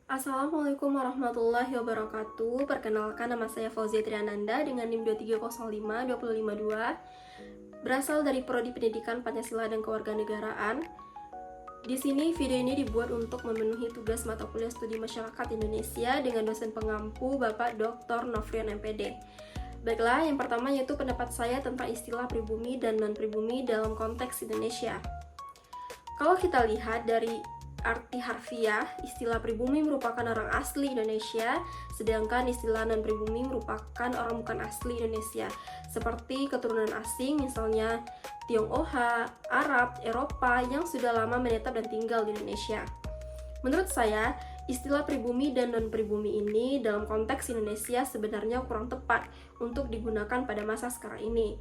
Assalamualaikum warahmatullahi wabarakatuh. Perkenalkan, nama saya Fauzia Triananda dengan NIM 2305252. Berasal dari Prodi Pendidikan Pancasila dan Kewarganegaraan. Di sini video ini dibuat untuk memenuhi tugas mata kuliah Studi Masyarakat Indonesia dengan dosen pengampu Bapak Dr. Nofrian MPD. Baiklah, yang pertama yaitu pendapat saya tentang istilah pribumi dan non-pribumi dalam konteks Indonesia. Kalau kita lihat dari arti harfiah, istilah pribumi merupakan orang asli Indonesia, sedangkan istilah non-pribumi merupakan orang bukan asli Indonesia, seperti keturunan asing, misalnya Tionghoa, Arab, Eropa yang sudah lama menetap dan tinggal di Indonesia. Menurut saya, istilah pribumi dan non-pribumi ini dalam konteks Indonesia sebenarnya kurang tepat untuk digunakan pada masa sekarang ini.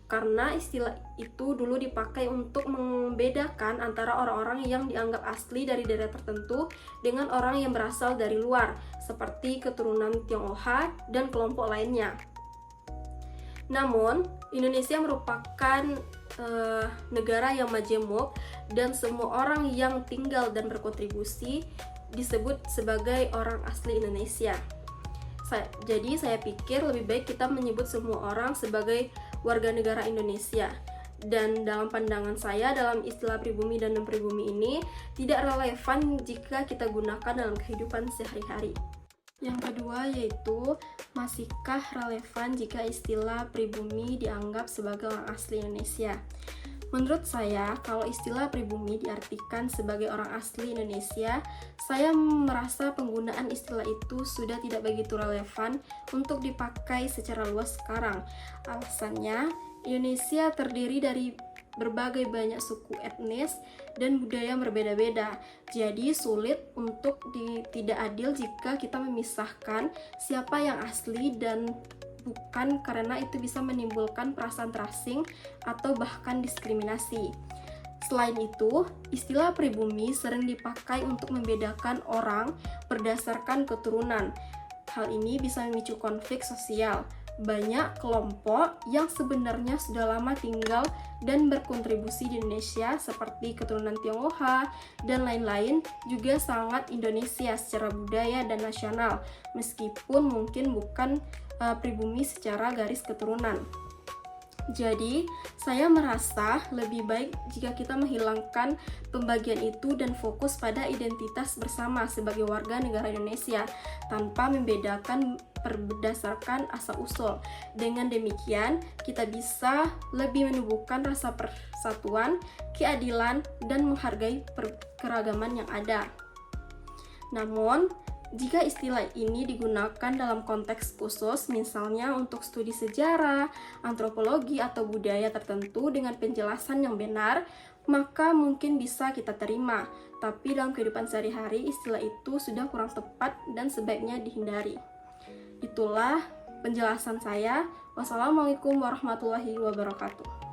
Karena istilah itu dulu dipakai untuk membedakan antara orang-orang yang dianggap asli dari daerah tertentu dengan orang yang berasal dari luar, seperti keturunan Tionghoa dan kelompok lainnya. Namun, Indonesia merupakan negara yang majemuk dan semua orang yang tinggal dan berkontribusi disebut sebagai orang asli Indonesia. Jadi saya pikir lebih baik kita menyebut semua orang sebagai warga negara Indonesia. Dan dalam pandangan saya, dalam istilah pribumi dan non-pribumi ini tidak relevan jika kita gunakan dalam kehidupan sehari-hari. Yang kedua yaitu, masihkah relevan jika istilah pribumi dianggap sebagai orang asli Indonesia? Menurut saya, kalau istilah pribumi diartikan sebagai orang asli Indonesia, saya merasa penggunaan istilah itu sudah tidak begitu relevan untuk dipakai secara luas sekarang. Alasannya, Indonesia terdiri dari berbagai banyak suku etnis dan budaya yang berbeda-beda. Jadi sulit untuk tidak adil jika kita memisahkan siapa yang asli dan bukan, karena itu bisa menimbulkan perasaan terasing atau bahkan diskriminasi. Selain itu, istilah pribumi sering dipakai untuk membedakan orang berdasarkan keturunan. Hal ini bisa memicu konflik sosial. Banyak kelompok yang sebenarnya sudah lama tinggal dan berkontribusi di Indonesia seperti keturunan Tionghoa dan lain-lain juga sangat Indonesia secara budaya dan nasional, meskipun mungkin bukan pribumi secara garis keturunan. Jadi, saya merasa lebih baik jika kita menghilangkan pembagian itu dan fokus pada identitas bersama sebagai warga negara Indonesia tanpa membedakan berdasarkan asal-usul. Dengan demikian, kita bisa lebih menumbuhkan rasa persatuan, keadilan, dan menghargai keragaman yang ada. Namun, jika istilah ini digunakan dalam konteks khusus, misalnya untuk studi sejarah, antropologi, atau budaya tertentu dengan penjelasan yang benar, maka mungkin bisa kita terima. Tapi dalam kehidupan sehari-hari, istilah itu sudah kurang tepat dan sebaiknya dihindari. Itulah penjelasan saya. Wassalamualaikum warahmatullahi wabarakatuh.